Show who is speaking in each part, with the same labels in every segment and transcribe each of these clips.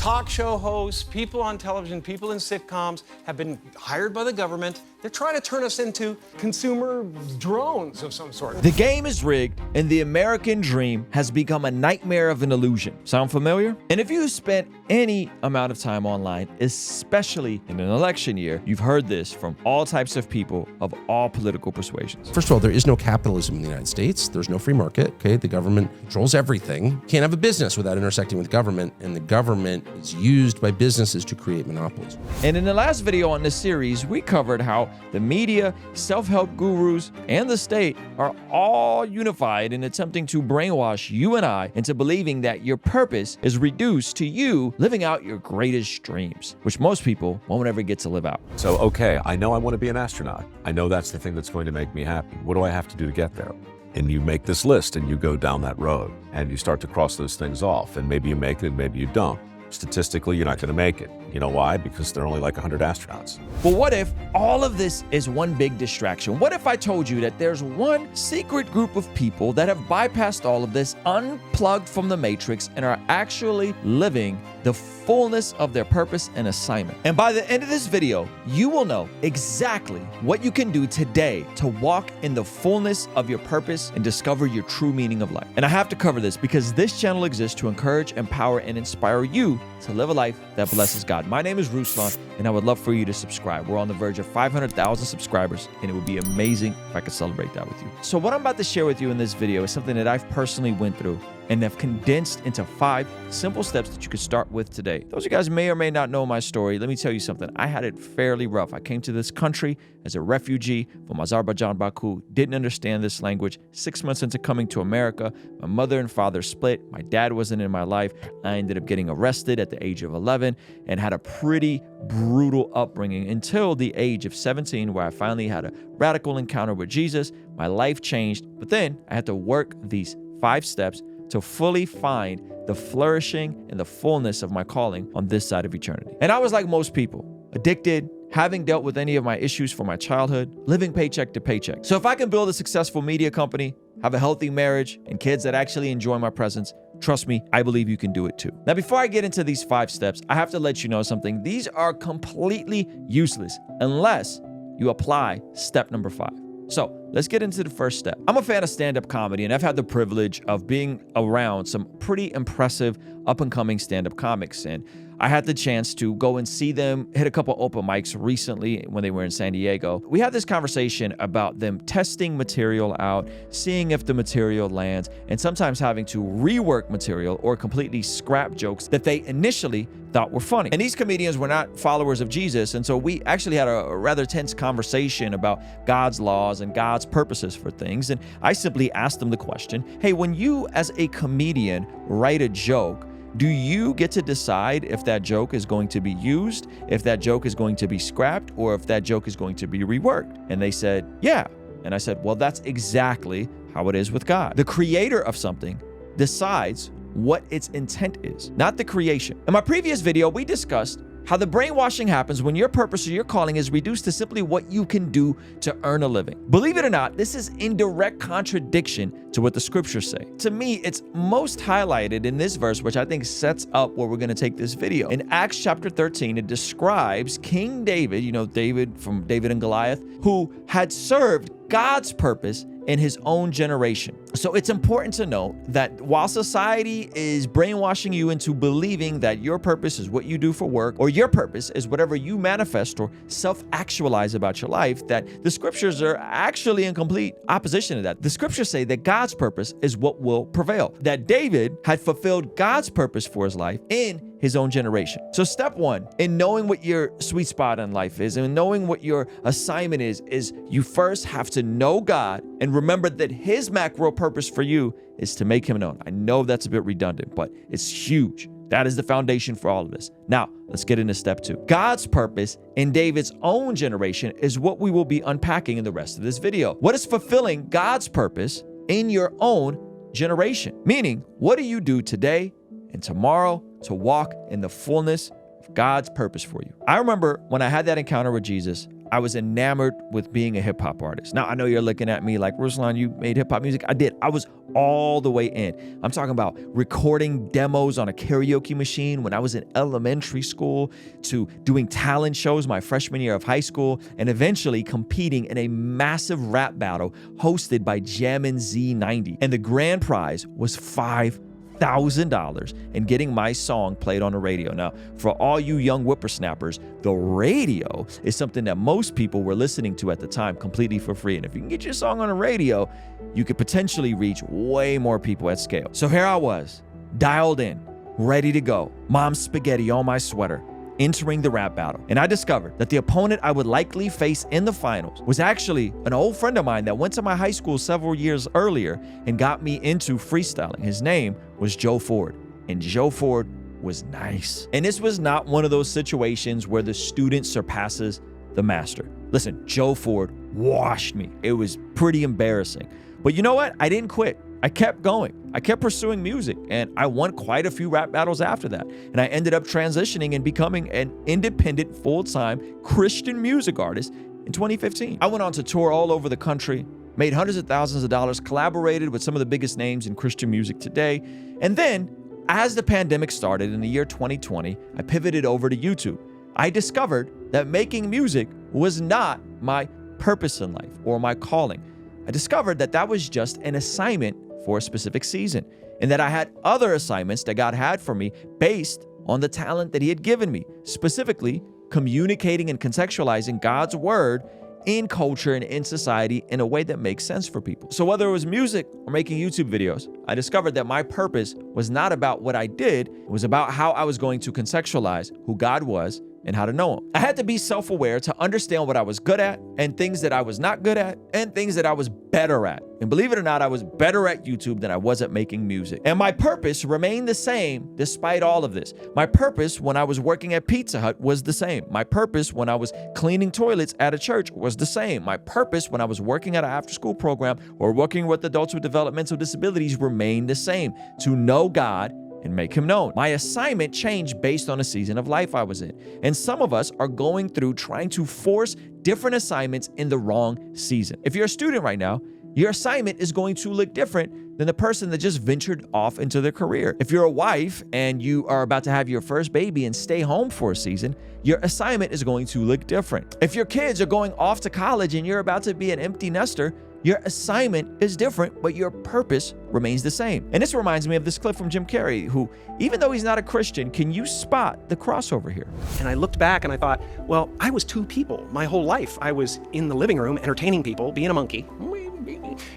Speaker 1: talk show hosts, people on television, people in sitcoms have been hired by the government. They're trying to turn us into consumer drones of some sort.
Speaker 2: The game is rigged, and the American dream has become a nightmare of an illusion. Sound familiar? And if you spent any amount of time online, especially in an election year, you've heard this from all types of people of all political persuasions.
Speaker 3: First of all, there is no capitalism in the United States. There's no free market, okay? The government controls everything. Can't have a business without intersecting with government, and the government is used by businesses to create monopolies.
Speaker 2: And in the last video on this series, we covered how the media, self-help gurus, and the state are all unified in attempting to brainwash you and I into believing that your purpose is reduced to you living out your greatest dreams, which most people won't ever get to live out.
Speaker 4: So, okay, I know I want to be an astronaut. I know that's the thing that's going to make me happy. What do I have to do to get there? And you make this list and you go down that road and you start to cross those things off, and maybe you make it and maybe you don't. Statistically, you're not going to make it. You know why? Because there are only like 100 astronauts.
Speaker 2: But what if all of this is one big distraction? What if I told you that there's one secret group of people that have bypassed all of this, unplugged from the matrix, and are actually living the fullness of their purpose and assignment? And by the end of this video, you will know exactly what you can do today to walk in the fullness of your purpose and discover your true meaning of life. And I have to cover this because this channel exists to encourage, empower, and inspire you to live a life that blesses God. My name is Ruslan, and I would love for you to subscribe. We're on the verge of 500,000 subscribers, and it would be amazing if I could celebrate that with you. So what I'm about to share with you in this video is something that I've personally went through and have condensed into 5 simple steps that you could start with today. Those of you guys may or may not know my story. Let me tell you something. I had it fairly rough. I came to this country as a refugee from Azerbaijan, Baku, didn't understand this language. 6 months into coming to America, my mother and father split. My dad wasn't in my life. I ended up getting arrested at the age of 11 and had a pretty brutal upbringing until the age of 17, where I finally had a radical encounter with Jesus. My life changed, but then I had to work these 5 steps to fully find the flourishing and the fullness of my calling on this side of eternity. And I was like most people, addicted, having dealt with any of my issues from my childhood, living paycheck to paycheck. So if I can build a successful media company, have a healthy marriage, and kids that actually enjoy my presence, trust me, I believe you can do it too. Now, before I get into these 5 steps, I have to let you know something. These are completely useless unless you apply step number 5. So let's get into the first step. I'm a fan of stand-up comedy, and I've had the privilege of being around some pretty impressive up-and-coming stand-up comics. And I had the chance to go and see them, hit a couple open mics recently when they were in San Diego. We had this conversation about them testing material out, seeing if the material lands, and sometimes having to rework material or completely scrap jokes that they initially thought were funny. And these comedians were not followers of Jesus, and so we actually had a rather tense conversation about God's laws and God's purposes for things. And I simply asked them the question, hey, when you as a comedian write a joke, do you get to decide if that joke is going to be used, if that joke is going to be scrapped, or if that joke is going to be reworked? And they said, yeah. And I said, well, that's exactly how it is with God. The creator of something decides what its intent is, not the creation. In my previous video, we discussed how the brainwashing happens when your purpose or your calling is reduced to simply what you can do to earn a living. Believe it or not, this is in direct contradiction to what the scriptures say. To me, it's most highlighted in this verse, which I think sets up where we're going to take this video. In Acts chapter 13, it describes King David, you know, David from David and Goliath, who had served God's purpose in his own generation. So it's important to know that while society is brainwashing you into believing that your purpose is what you do for work, or your purpose is whatever you manifest or self-actualize about your life, that the scriptures are actually in complete opposition to that. The scriptures say that God's purpose is what will prevail, that David had fulfilled God's purpose for his life in his own generation. So step 1 in knowing what your sweet spot in life is and knowing what your assignment is you first have to know God and remember that his macro purpose for you is to make him known. I know that's a bit redundant, but it's huge. That is the foundation for all of this. Now, let's get into step 2. God's purpose in David's own generation is what we will be unpacking in the rest of this video. What is fulfilling God's purpose in your own generation? Meaning, what do you do today and tomorrow to walk in the fullness of God's purpose for you? I remember when I had that encounter with Jesus, I was enamored with being a hip hop artist. Now, I know you're looking at me like, Ruslan, you made hip hop music. I did. I was all the way in. I'm talking about recording demos on a karaoke machine when I was in elementary school, to doing talent shows my freshman year of high school, and eventually competing in a massive rap battle hosted by Jammin' Z90. And the grand prize was $5,000 and getting my song played on the radio. Now, for all you young whippersnappers, the radio is something that most people were listening to at the time completely for free. And if you can get your song on the radio, you could potentially reach way more people at scale. So here I was, dialed in, ready to go, mom's spaghetti on my sweater, entering the rap battle. And I discovered that the opponent I would likely face in the finals was actually an old friend of mine that went to my high school several years earlier and got me into freestyling. His name was Joe Ford, and Joe Ford was nice. And this was not one of those situations where the student surpasses the master. Listen, Joe Ford washed me. It was pretty embarrassing. But you know what? I didn't quit. I kept going. I kept pursuing music, and I won quite a few rap battles after that. And I ended up transitioning and becoming an independent, full-time Christian music artist in 2015. I went on to tour all over the country, made hundreds of thousands of dollars, collaborated with some of the biggest names in Christian music today. And then, as the pandemic started in the year 2020, I pivoted over to YouTube. I discovered that making music was not my purpose in life or my calling. I discovered that that was just an assignment for a specific season, and that I had other assignments that God had for me based on the talent that He had given me, specifically communicating and contextualizing God's word in culture and in society in a way that makes sense for people. So whether it was music or making YouTube videos, I discovered that my purpose was not about what I did, it was about how I was going to contextualize who God was and how to know Him. I had to be self-aware to understand what I was good at and things that I was not good at and things that I was better at. And believe it or not, I was better at YouTube than I was at making music. And my purpose remained the same despite all of this. My purpose when I was working at Pizza Hut was the same. My purpose when I was cleaning toilets at a church was the same. My purpose when I was working at an after-school program or working with adults with developmental disabilities remained the same: to know God and make Him known. My assignment changed based on a season of life I was in. And some of us are going through trying to force different assignments in the wrong season. If you're a student right now, your assignment is going to look different than the person that just ventured off into their career. If you're a wife and you are about to have your first baby and stay home for a season, your assignment is going to look different. If your kids are going off to college and you're about to be an empty nester, your assignment is different, but your purpose remains the same. And this reminds me of this clip from Jim Carrey, who, even though he's not a Christian, can you spot the crossover here?
Speaker 1: And I looked back and I thought, well, I was two people my whole life. I was in the living room entertaining people, being a monkey,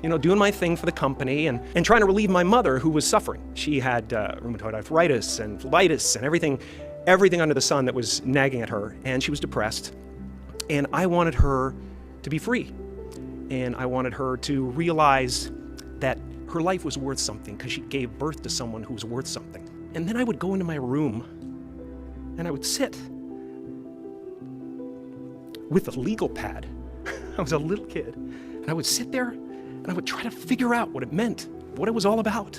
Speaker 1: you know, doing my thing for the company and trying to relieve my mother, who was suffering. She had rheumatoid arthritis and phlebitis and everything under the sun that was nagging at her, and she was depressed. And I wanted her to be free. And I wanted her to realize that her life was worth something because she gave birth to someone who was worth something. And then I would go into my room and I would sit with a legal pad. I was a little kid. And I would sit there and I would try to figure out what it meant, what it was all about.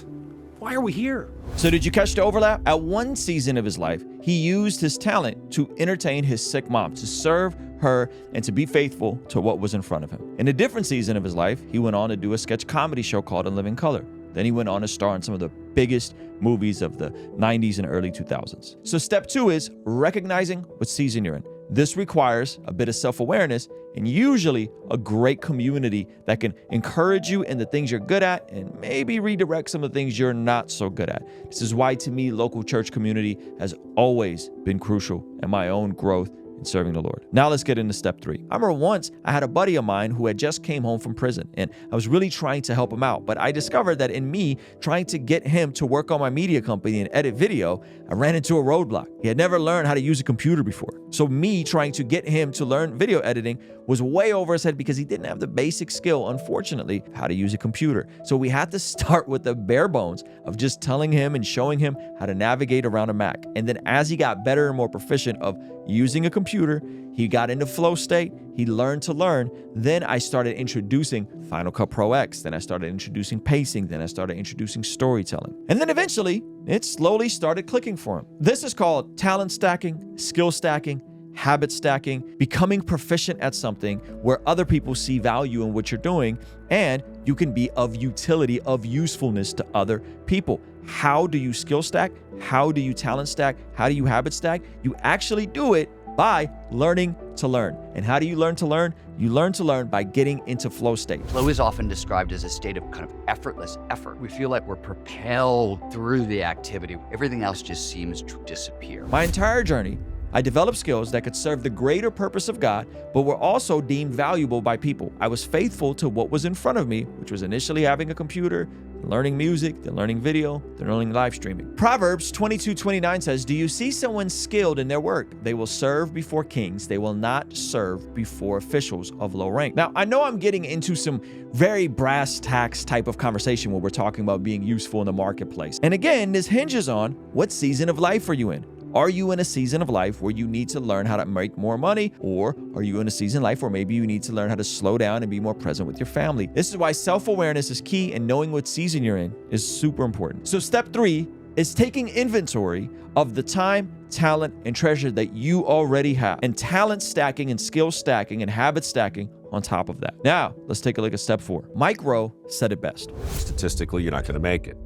Speaker 1: Why are we here?
Speaker 2: So did you catch the overlap? At one season of his life, he used his talent to entertain his sick mom, to serve her, and to be faithful to what was in front of him. In a different season of his life, he went on to do a sketch comedy show called In Living Color. Then he went on to star in some of the biggest movies of the 90s and early 2000s. So step 2 is recognizing what season you're in. This requires a bit of self-awareness and usually a great community that can encourage you in the things you're good at and maybe redirect some of the things you're not so good at. This is why, to me, local church community has always been crucial in my own growth in serving the Lord. Now let's get into step 3. I remember once I had a buddy of mine who had just came home from prison, and I was really trying to help him out, but I discovered that in me trying to get him to work on my media company and edit video, I ran into a roadblock. He had never learned how to use a computer before. So me trying to get him to learn video editing was way over his head because he didn't have the basic skill, unfortunately, how to use a computer. So we had to start with the bare bones of just telling him and showing him how to navigate around a Mac. And then as he got better and more proficient of using a computer, he got into flow state, he learned to learn. Then I started introducing Final Cut Pro X. Then I started introducing pacing. Then I started introducing storytelling. And then eventually, it slowly started clicking for him. This is called talent stacking, skill stacking, habit stacking, becoming proficient at something where other people see value in what you're doing, and you can be of utility, of usefulness to other people. How do you skill stack? How do you talent stack? How do you habit stack? You actually do it by learning to learn. And how do you learn to learn? You learn to learn by getting into flow state.
Speaker 5: Flow is often described as a state of kind of effortless effort. We feel like we're propelled through the activity. Everything else just seems to disappear.
Speaker 2: My entire journey, I developed skills that could serve the greater purpose of God, but were also deemed valuable by people. I was faithful to what was in front of me, which was initially having a computer, learning music, then learning video, then learning live streaming. Proverbs 22:29 says, "Do you see someone skilled in their work? They will serve before kings. They will not serve before officials of low rank." Now, I know I'm getting into some very brass tacks type of conversation where we're talking about being useful in the marketplace. And again, this hinges on what season of life are you in? Are you in a season of life where you need to learn how to make more money? Or are you in a season of life where maybe you need to learn how to slow down and be more present with your family? This is why self-awareness is key, and knowing what season you're in is super important. So step 3 is taking inventory of the time, talent, and treasure that you already have, and talent stacking and skill stacking and habit stacking on top of that. Now, let's take a look at step 4. Mike Rowe said it best.
Speaker 4: Statistically, you're not going to make it.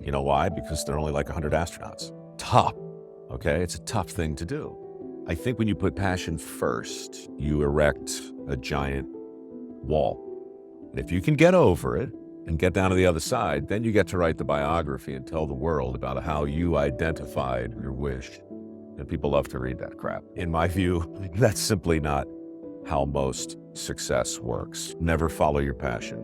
Speaker 4: You know why? Because there are only like 100 astronauts. Tough. Okay, it's a tough thing to do. I think when you put passion first, you erect a giant wall. And if you can get over it and get down to the other side, then you get to write the biography and tell the world about how you identified your wish. And people love to read that crap. In my view, that's simply not how most success works. Never follow your passion,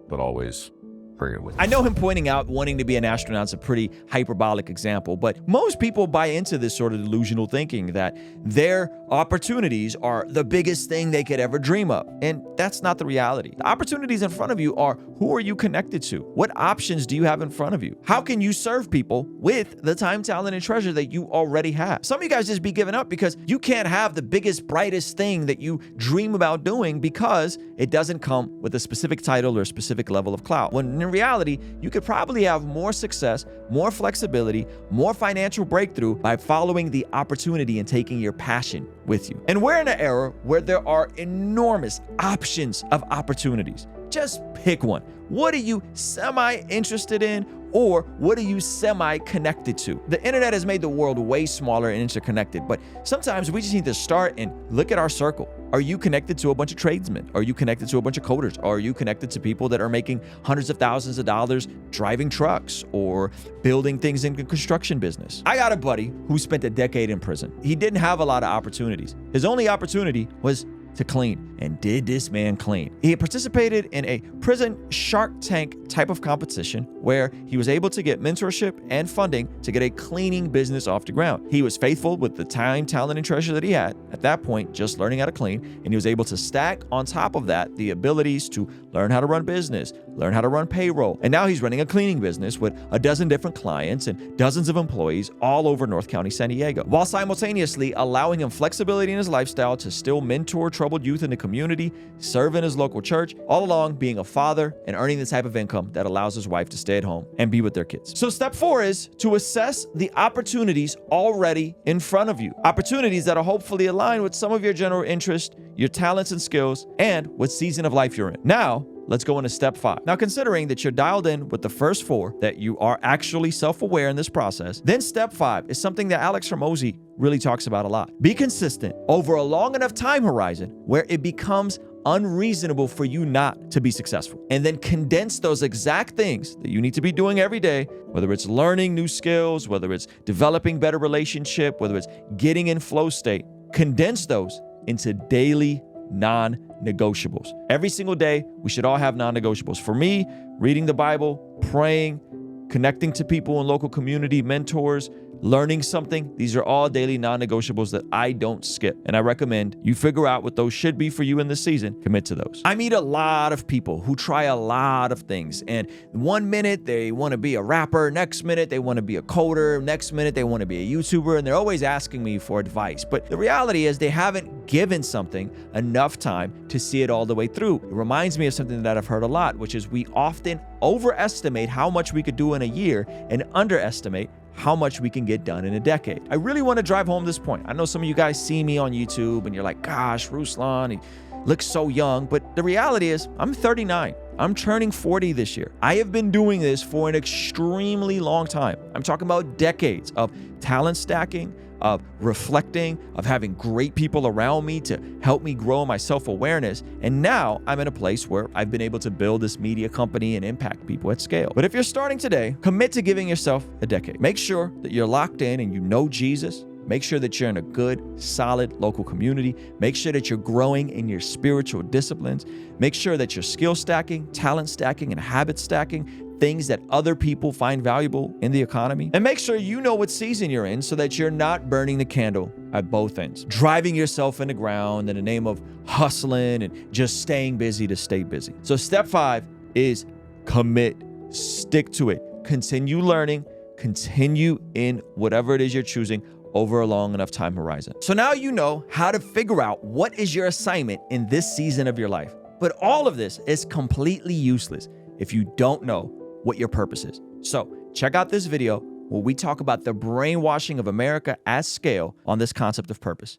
Speaker 4: but always bring it with you.
Speaker 2: I know him pointing out wanting to be an astronaut is a pretty hyperbolic example, but most people buy into this sort of delusional thinking that their opportunities are the biggest thing they could ever dream of. And that's not the reality. The opportunities in front of you are, who are you connected to? What options do you have in front of you? How can you serve people with the time, talent, and treasure that you already have? Some of you guys just be giving up because you can't have the biggest, brightest thing that you dream about doing because it doesn't come with a specific title or a specific level of clout. When in reality, you could probably have more success, more flexibility, more financial breakthrough by following the opportunity and taking your passion with you. And we're in an era where there are enormous options of opportunities. Just pick one. What are you semi-interested in, or what are you semi-connected to? The internet has made the world way smaller and interconnected, but sometimes we just need to start and look at our circle. Are you connected to a bunch of tradesmen? Are you connected to a bunch of coders? Are you connected to people that are making hundreds of thousands of dollars driving trucks or building things in the construction business? I got a buddy who spent a decade in prison. He didn't have a lot of opportunities. His only opportunity was to clean. And did this man clean? He participated in a prison Shark Tank type of competition where he was able to get mentorship and funding to get a cleaning business off the ground. He was faithful with the time, talent, and treasure that he had at that point, just learning how to clean, and he was able to stack on top of that the abilities to learn how to run business, learn how to run payroll, and now he's running a cleaning business with a dozen different clients and dozens of employees all over North County, San Diego, while simultaneously allowing him flexibility in his lifestyle to still mentor troubled youth in the community, serve in his local church, all along being a father and earning the type of income that allows his wife to stay at home and be with their kids. So step 4 is to assess the opportunities already in front of you. Opportunities that are hopefully aligned with some of your general interest, your talents and skills, and what season of life you're in. Now, let's go into step 5. Now, considering that you're dialed in with the first 4, that you are actually self-aware in this process, then step 5 is something that Alex Hormozi really talks about a lot. Be consistent over a long enough time horizon where it becomes unreasonable for you not to be successful. And then condense those exact things that you need to be doing every day, whether it's learning new skills, whether it's developing better relationship, whether it's getting in flow state, condense those into daily non-negotiables. Every single day, we should all have non-negotiables. For me, reading the Bible, praying, connecting to people in local community, mentors, learning something, these are all daily non-negotiables that I don't skip. And I recommend you figure out what those should be for you in this season. Commit to those. I meet a lot of people who try a lot of things. And one minute they want to be a rapper, next minute they want to be a coder, next minute they want to be a YouTuber, and they're always asking me for advice. But the reality is they haven't given something enough time to see it all the way through. It reminds me of something that I've heard a lot, which is we often overestimate how much we could do in a year and underestimate how much we can get done in a decade. I really want to drive home this point. I know some of you guys see me on YouTube and you're like, gosh, Ruslan, he looks so young. But the reality is I'm 39. I'm turning 40 this year. I have been doing this for an extremely long time. I'm talking about decades of talent stacking, of reflecting, of having great people around me to help me grow my self-awareness. And now I'm in a place where I've been able to build this media company and impact people at scale. But if you're starting today, commit to giving yourself a decade. Make sure that you're locked in and you know Jesus. Make sure that you're in a good, solid local community. Make sure that you're growing in your spiritual disciplines. Make sure that you're skill stacking, talent stacking, and habit stacking, things that other people find valuable in the economy. And make sure you know what season you're in so that you're not burning the candle at both ends, driving yourself in the ground in the name of hustling and just staying busy to stay busy. So step 5 is commit, stick to it, continue learning, continue in whatever it is you're choosing over a long enough time horizon. So now you know how to figure out what is your assignment in this season of your life. But all of this is completely useless if you don't know what your purpose is. So check out this video where we talk about the brainwashing of America at scale on this concept of purpose.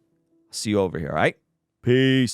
Speaker 2: See you over here, all right? Peace.